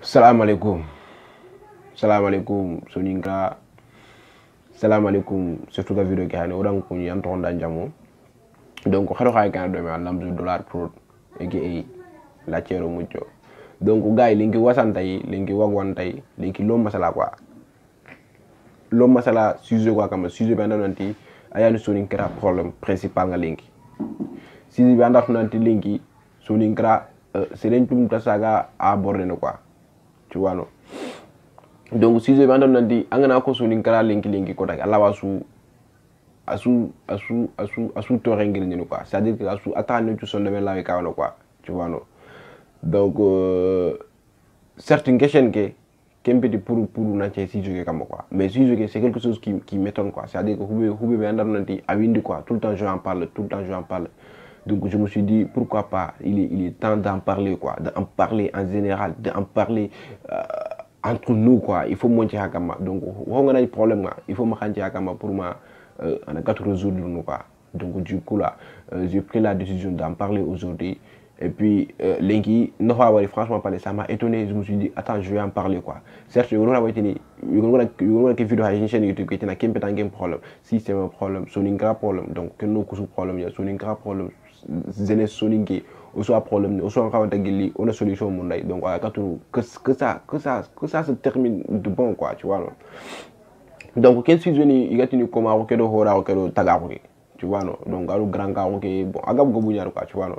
Salaamaaleykum soninka salaamaaleykum surtout ka video ke hani oran ko yan to honda jamu donc xaro xay kan do mi lamzu dollar pro aka la cero mucho donc gay linki wasantay linki wagwantay linki lo masala quoi lo masala sujet quoi comme sujet banda nanti ayani soninka problème principal nga linki sujet banda nanti linki soninka c'est l'entum tasaga aborder no quoi tu vois non. Donc si je vais entendre dire angana ko so linkara linki ko tak ala wasu asu to rengir ni quoi, c'est à dire que asu atane tu son de la ka no quoi, tu vois non. Donc certaines questions que kempeti pour na ci si joge kam quoi, mais si joge c'est quelque chose qui m'étonne quoi, c'est à dire que hubbe be andar nanti awindi quoi, tout le temps je en parle. Donc je me suis dit pourquoi pas, il est temps d'en parler quoi, d'en parler en général, d'en parler entre nous quoi, il faut monter à Kama. Donc on a des problèmes, il faut monter à Kama pour moi on a qu'à résoudre nous quoi. Donc du coup là j'ai pris la décision d'en parler aujourd'hui. Et puis Linky, non franchement parler, ça m'a étonné. Je me suis dit attends, je vais en parler quoi. Certes il y a une vidéo à une chaîne YouTube qui est un problème. Si c'est un problème, c'est un grave problème. Donc que nous problème, il y a un grave problème. Zenes soninki aussi un problème, aussi un grave on a solution mondiale. Donc que ça se termine de bon quoi, tu vois. Donc quel sujet il y a une comment on peut hora on tagaruki, tu vois non. Donc alors grand cas ok bon agam go bunyar quoi, tu vois non.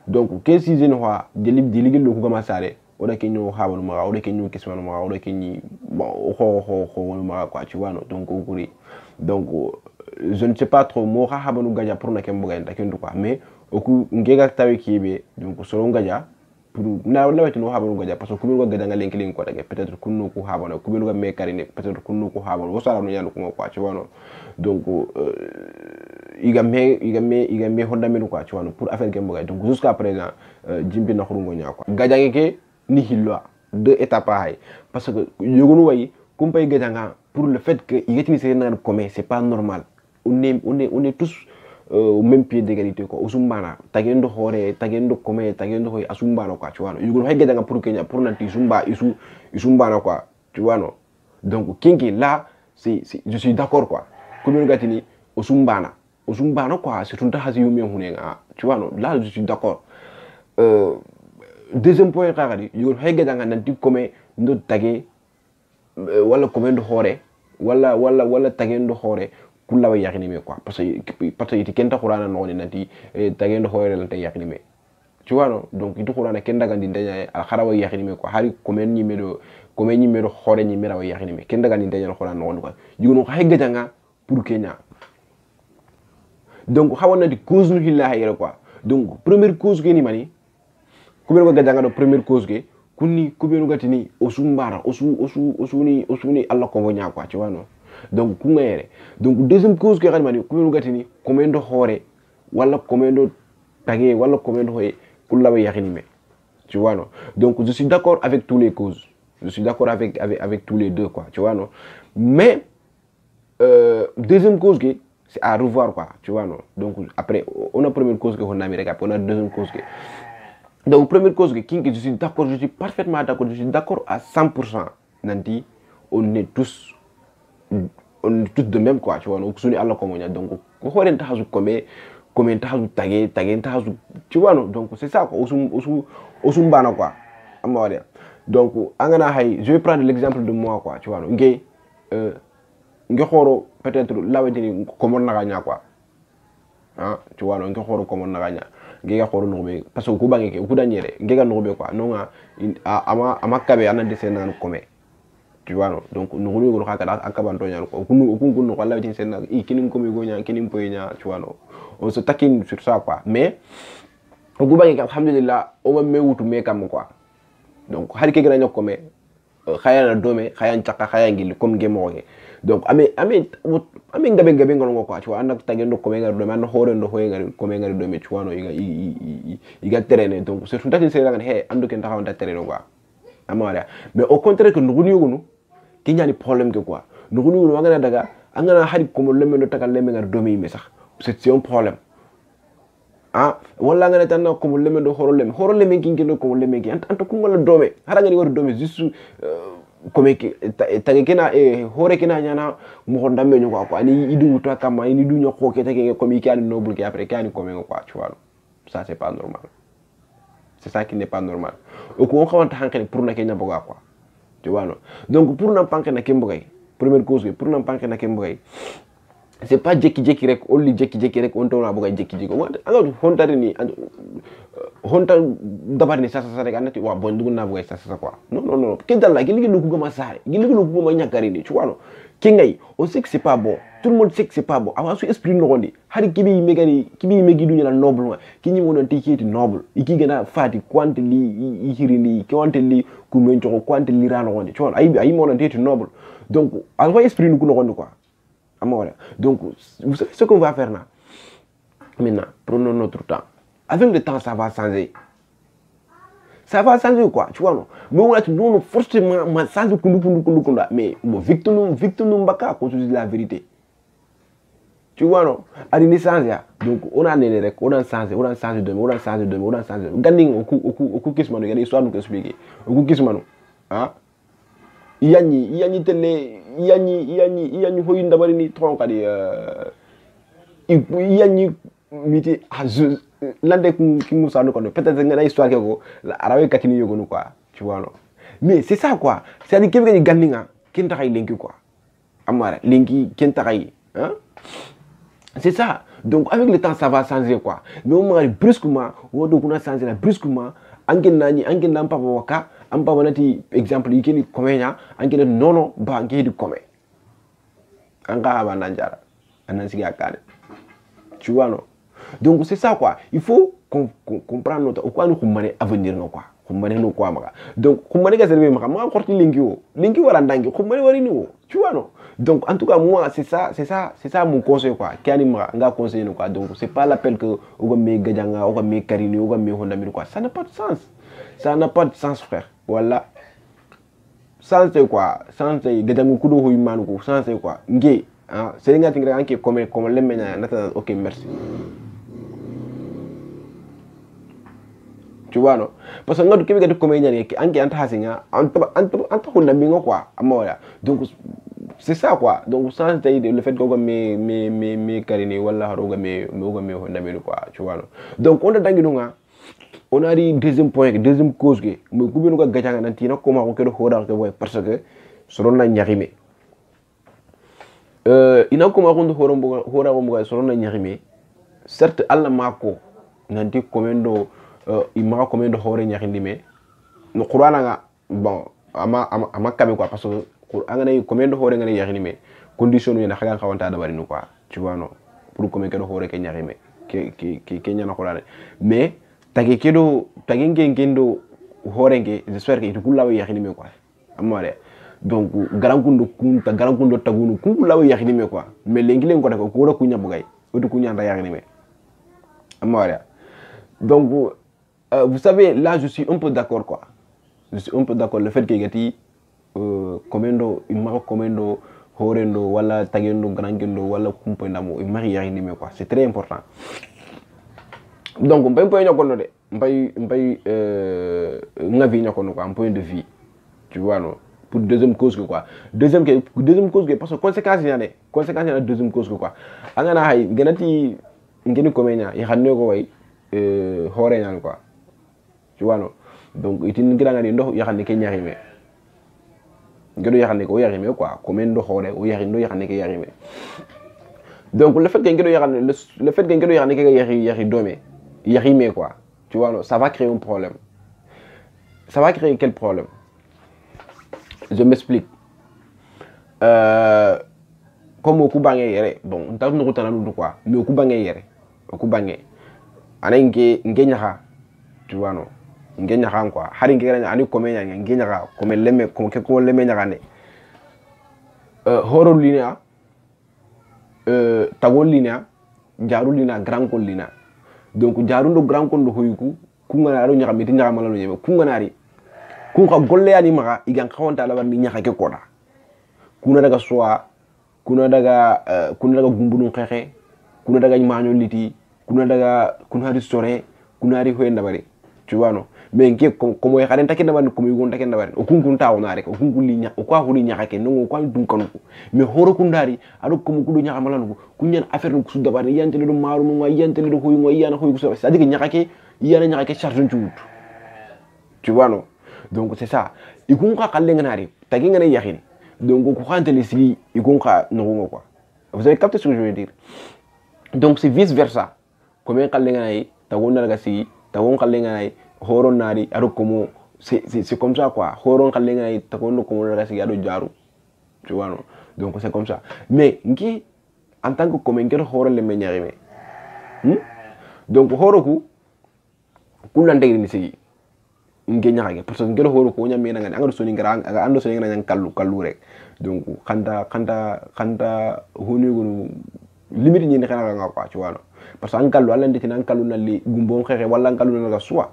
Donc quel sujet no ha deligi lo ko commencer aller on a kenyo habon ma on a kenyo question ma on a kenyi bon ho ma quoi, tu vois non. Donc je ne sais pas trop mo ha habonu gaja pour na kembo ga ndakendu quoi, mais oku ngega tawe kibe donc solo gaja pour na lawati no habonu gaja parce que kubiru gaja nga lenki ko tage peut-être kunno ko habona kubiru ga me karine peut-être kunno ko habona wo sala no yanu ko quoi, tu vois non. Donc igame honda melu quoi, tu vois non, pour affaire kembo ga. Donc jusqu'à présent jimbi na khurungo nya quoi gaja ke ni hilwa deux étapes hay parce que yogonu way kumpay gaja nga pour le fait que yetini c'est na commun, c'est pas normal. On est tous au même pied d'égalité quoi. Usumbana tagendo hore tagendo come tagendo hoy asumbana quoi, tu vois. Yugo hay gadanga pour Kenya pour nanti sumba isumbana quoi, tu vois non. Donc kinki là c'est je suis d'accord quoi. Comme gatini usumbana quoi, c'est tout à fait yumi hunenga, tu vois non. Là je suis d'accord. Deuxième point kagadi yugo hay gadanga nanti come ndo tagé wala come ndo hore wala tagendo hore kula wa yakini me quoi, parce que iti kenta qur'ana no ni nanti tagendo hoyre lan tay yakini me, tu vois non. Donc itu qur'ana kenda gandi ndanya al kharawa yakini me quoi, hari komen ni medo hore ni mera wa yakini me kenda gandi ndanya qur'ana no quoi yugo no hay gadanga pour Kenya. Donc xawona di cause nu hilla hayre quoi. Donc première cause ke ni mani kubero gadanga do première cause ke kunni kubero gatini osumbara osuni alla ko wonya quoi, tu vois non. Donc kungere donc deuxième cause que xalmani kumenu gatini komendo hore wala komendo tagé wala komendo hoye kullawa yaxini me, tu vois non. Donc je suis d'accord avec tous les causes, je suis d'accord avec tous les deux quoi, tu vois non. Mais deuxième cause que c'est à revoir quoi, tu vois non. Donc après on a première cause que on a mis récap, on a deuxième cause que donc première cause que je suis d'accord, je suis parfaitement d'accord, je suis d'accord à 100%. Nanti on est tous de même quoi, tu vois non. Kusuni alla ko monya donc ko horen tahazu comme tahazu tagé tahazu, tu vois non. Donc c'est ça quoi, osum bana quoi amawade. Donc angana hay je vais prendre l'exemple de moi quoi, tu vois non. Ngey xoro peut-être lawetini ko mon naganya quoi, hein, tu vois non. Ngey xoro ko mon naganya ngey xoro no be parce que ku bangi ke ku danyere ngey ga no be quoi non ama kabe anande senan comme, tu vois non. Donc nous voulons que nous akabanto nya ko kunu ko lawti sen nak kinin ko mi gonya kinin poynya, tu vois non. On se taquine sur ça quoi, mais au goût alhamdulillah on me wutu me kam quoi. Donc hari ke gëna ñoko me xayana domé xayan ciaka xayangil comme ngemo ngi. Donc amé ngabe ngol quoi, tu vois andak tagendo ko me ngar domé an hore ndo hoye ngar ko me ngar domé, tu vois non. Iga terrain donc c'est tout à fait c'est là he andu ken taxawanta terrain quoi amara. Mais au contraire que nous yugunu ki ñani problème que quoi nous yugunu wangana daga angana hari ko mo lemeno takal lemengar domi me sax c'est un problème, walla ngane tan ko mo leme do horo leme kinkindo ko mo leme ki anta ko ngala dome hara ngani wari dome juste comme tagi kena hore kena nyana mo ko ndambe nyoko ko ani idu to kama ini du nyoko ke tagi comme ki ani noble ki après ki ani comme quoi tu vois ça c'est pas normal c'est ça qui n'est pas normal o ko xamanta hankene pour na kenya boga quoi tu vois non donc pour na panke na kembogay première cause pour na panke na kembogay c'est pas jeki rek only jeki rek on tawna boga jeki wonta anga hontari ni honta dabar ni sasa rek anati wa bon duguna boga sasa quoi non ke dalla giligi lu ko ma sare giligi lu ko ma nyakari ni tu vois non kengay on sait que c'est pas bon tout le monde sait que c'est pas bon avant su esprit no gondi hari kibi megi du nyala noble ki nyi wonon tiketi noble iki gena fati kwante li ihirindi kwante li ku mencho kwante li rano gondi tu vois ay monon tiketi noble donc alwa esprit no gondi quoi. Donc, vous savez ce qu'on va faire là. Maintenant, prenons notre temps. Avec le temps, ça va changer. Ça va changer quoi, tu vois non. Mais on a tout forcément changer mais victime baka quand tu dis la vérité. Tu vois non. À la naissance donc on a né rek, on a changé de ganding au kismano, il y a des histoires nous expliquer. Au kismano. Iyanyi tele iyanyi hoyi ndabari ni tron kadi iyanyi miti azu lande ki musa no kono peut-être ngana histoire ke ko la arabe katini yogo no quoi tu vois non mais c'est ça quoi c'est à dire kebe gandinga ken taxay lenki quoi amara lenki ken taxay c'est ça donc avec le temps ça va changer quoi mais on m'a brusquement on doit qu'on changer brusquement angen nan papa waka am papa nati exemple yikeni komenya angen nono ba ngedi komé anga ba nanjara anansi akane tu vois non donc c'est ça quoi il faut comprendre notre quoi nous kumane avenir no quoi kumane no quoi maka donc kumane ga serbe maka ma xorti linki wala ndangi kumane wari ni wo tu vois non donc en tout cas moi c'est ça mon conseil quoi kani maka nga conseiller no quoi donc c'est pas l'appel que o me gadjanga o me karini o me hondamir quoi ça n'a pas de sens frère voilà sens c'est quoi sens c'est gadjangu kudo hoy manu ko sens c'est quoi nge c'est nga tingra anke comme lemenya nata OK merci tu vois non parce que ngadu kebe comme nyane ki anke anta hasinga anta hondamir quoi amora donc c'est ça quoi donc sans le fait que me karini wala haroga me hondamir quoi tu vois non donc on a danginunga on a dit deuxième cause que me kubinu ga gajanga nanti na koma ko kedo hoda ko parce que soron na nyarime ina koma ko ndo hora ko mo soron na nyarime certes alla mako nanti komendo ima komendo hore nyarindime no qur'ana nga bon ama kabe quoi parce que qur'ana ngay komendo hore nga nyarindime condition yana xaga xawanta da bari no quoi tu vois non pour comme kedo hore ke nyarime ke nyana qur'ana mais tagi ngendo horenge j'espère que itu lawa yaxini me quoi amare donc garankundo tagunu ku lawa yaxini me quoi mais lengi len ko def ko ra kunya bugay odu kunya nda yaxini me amare donc vous savez là je suis un peu d'accord quoi le fait que gati komendo horendo wala tagendo grangendo wala kumpo ndamo mari yaxini me quoi c'est très important. Donc on peut ñokono de mbay ngavi ñokono quoi un point de vue tu vois non pour deuxième cause quoi deuxième cause parce que conséquence y a deuxième cause quoi angana hay genati ngeni komenya ya xanne ko way hore ñan quoi tu vois non donc itin ngira ngani ndo ya xanne ke ñaxime ngedo ya xanne ko yaxime quoi comme ndo hore o yaxindo ya xanne ke yaxime donc le fait que ngedo ya xanne ke yaxi domé yérime quoi tu vois ça va créer un problème. Ça va créer quel problème? Je m'explique. Comme au Koubangé yere bon on t'a nous retenu quoi mais au Koubangé yere au Koubangé ana ngenyaka tu vois non ngenyaka quoi hari ngera ani komenya ngenyaka comme lemme comme que ko lemme nyaka ne horo linéa tagol linéa jaru linéa grand col linéa donc jarundo grand kondo hoyku kunga aro nyaka meti nyaka malano nyebe kunga nari kunga golle ani maka igan khawanta la warni nyaka ke koda kuna daga soa kuna daga gumbunu xexé kuna daga maño liti kuna daga kuna hari sore kuna hari hoye ndabari tu vois non mais nke como e xaren take ndabari como yugon take ndabari o kun taw na rek o kun li nya o ko huli nya ke no ko dun kanu mais horo kun dari ado como kudo nya xamalan ko kunyan affaire ko su dabari yantele do maru mo yantele do hoyu mo yana hoyu ko c'est à dire nya ke yana nya ke charge tu tu vois non donc c'est ça ikun ka kalle nganari tagi ngane yaxini donc ko xantele si ikun ka no quoi vous avez capté ce que je veux dire donc c'est vice versa comme kalle nganai tagon daga si tagon kalle nganai horon nari ado como c'est comme ça quoi horon kalle nganai tagon como daga si ado jaru tu vois non donc c'est comme ça mais nki en tant que comme ngel horon le meñarime donc horoku kulante ni si nge ñaxage parce que ngel horo ko ñame na nga ando soni ngara nga ando soni ngara kallu rek donc khanda honi gonu limite ñi xena nga quoi tu vois non parce que an kallu ala nditi nan kallu na li gumbo xexé wala an kallu na ga soit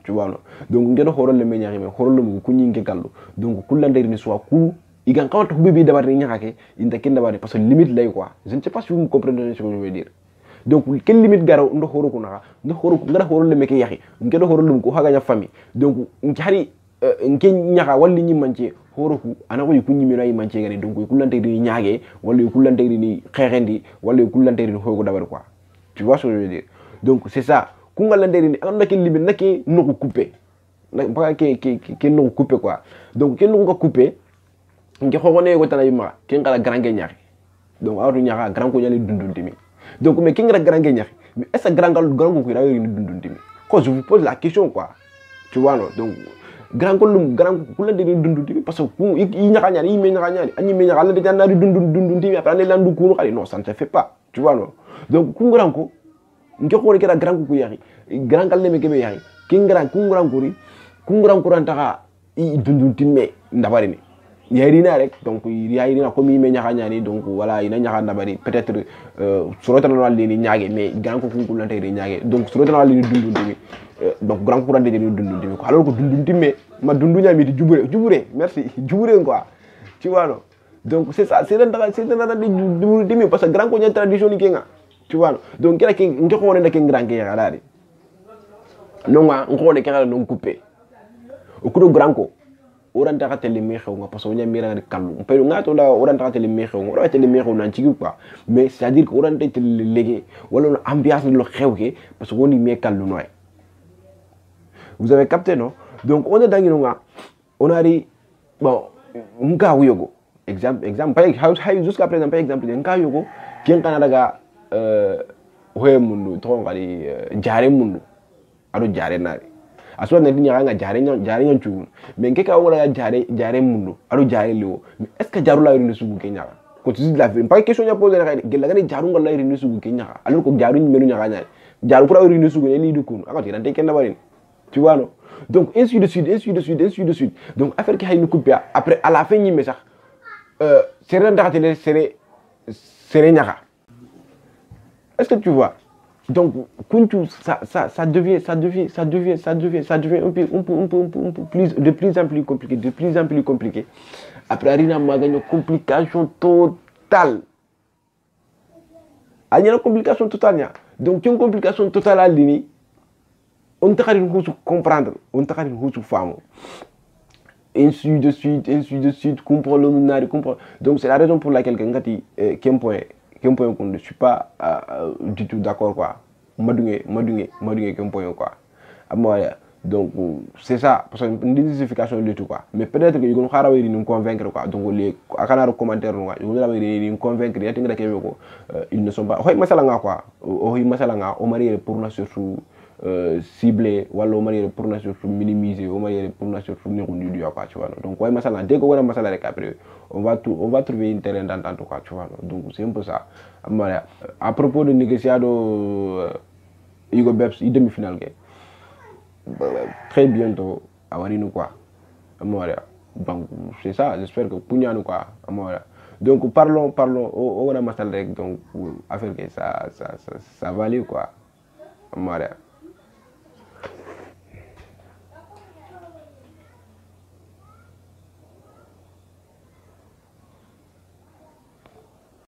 tu vois non donc ngel horo le me ñaxime horo le mu ku ñi nge kallu donc kulante ni soit ku igan kawata hubibi dabar ni ñaxake inta ken dabar parce que limite lay quoi je ne sais pas si vous me comprenez ce que je veux dire donc quelle limite garo ndo horo ko na ndo horo ko ngara horo le meke yaxi ngedo horo lum ko haga nya fami donc ngari nke ñaxa walli ñi manci horo ko ana ko ñi mi ray manci ngani donc ku lante di ñaage wala ku lante di xexendi wala ku lante di hogo dabar quoi tu vois ce que je veux dire donc c'est ça ku nga lante ni am na ke limite nak no ko couper nak ba ke no couper quoi donc ke no ko couper nge xogone ko tanay ma ke ngala grand ñaxi donc awdu ñaxa grand ko ñali dundundimi donc mais qui est grand gagnant mais est-ce que grand ko ira ni dundundimi quand je vous pose la question quoi tu vois non donc grand ko la de dundundimi parce que yi ñaka ñani yi me ñaka ñani ani me ñaka la de na dundundimi après ne landu ko xali non ça ne se fait pas tu vois non donc ku grand ko ngi xone kera grand ko yaxi grand kal me kebe yaxi ki grand ku grand ko ranta i dundundimi ndabari ni yairina rek donc yairina comme yi me ñaka ñani donc voilà ina ñaka ndabari peut-être surotana no alini ñaage mais grand ko ku lante de ñaage donc surotana alini dundundimi donc grand ko rande de dundundimi ko alors ko dundundimi ma dundu ñami di jubure merci jubure quoi tu vois non donc c'est ça c'est dans dundundimi parce que grand ko ña tradition ni kenga tu vois non donc kera ke ngi xone na ke grand ke ya dali non nga ngone ke ngala non couper o ko grand ko oranta ka tele me xew nga parce que ñam mi nga kallu pe nga to da oranta ka tele me xew nga oranta tele me xew nan ci quoi mais c'est à dire que oranta tele légué wala ambiance lo xew ke parce que woni me kallu noy vous avez capté non donc on est dans nga on a dit bon nga wuyogo exemple par exemple jusqu'à présent par exemple nga yogo ken kana daga hoye mundu to ngari jare mundu ado jare nari aswa na dinya nga jare nya chu mais ngeka wala jare mundu ado jare lewo mais est ce que jaru la rini sugu kenya ko tu dis la vérité pas question ya poser la gel la jaru ngala rini sugu kenya alors ko jaru melu nya nya jaru ko rini sugu ne li du kun akati dan te ken na bari tu vois non donc ainsi de suite donc affaire ki hay ni couper après à la fin ñi me sax c'est rendaxatele c'est ñaka est-ce que tu vois donc kuntu ça devient un peu plus de plus en plus compliqué après arina magagno complication totale anya complication totale nya donc une complication totale à l'ini on t'a rien comprendre on t'a rien famo ainsi de suite comprendre le comprendre donc c'est la raison pour laquelle ngati quel point qu'on ne suis pas du tout d'accord quoi madungé quel point quoi donc c'est ça parce que une justification de tout quoi mais peut-être que ils xarawe nous convaincre quoi donc les akana commentaire quoi ils vont nous convaincre ya tinga ke ko ils ne sont pas hoy masala nga quoi hoy masala nga o marié pour na surtout ciblé wala o marié pour na surtout minimiser o marié pour na surtout ni du quoi tu vois donc hoy masala dès que wala masala rek après on va trouver une terrain d'entente quoi tu vois donc c'est un peu ça à propos de négociado Igo Beps demi-finale très bientôt à Warinu quoi donc c'est ça j'espère que Punyanu quoi donc parlons on a masal rek donc affaire que ça va aller quoi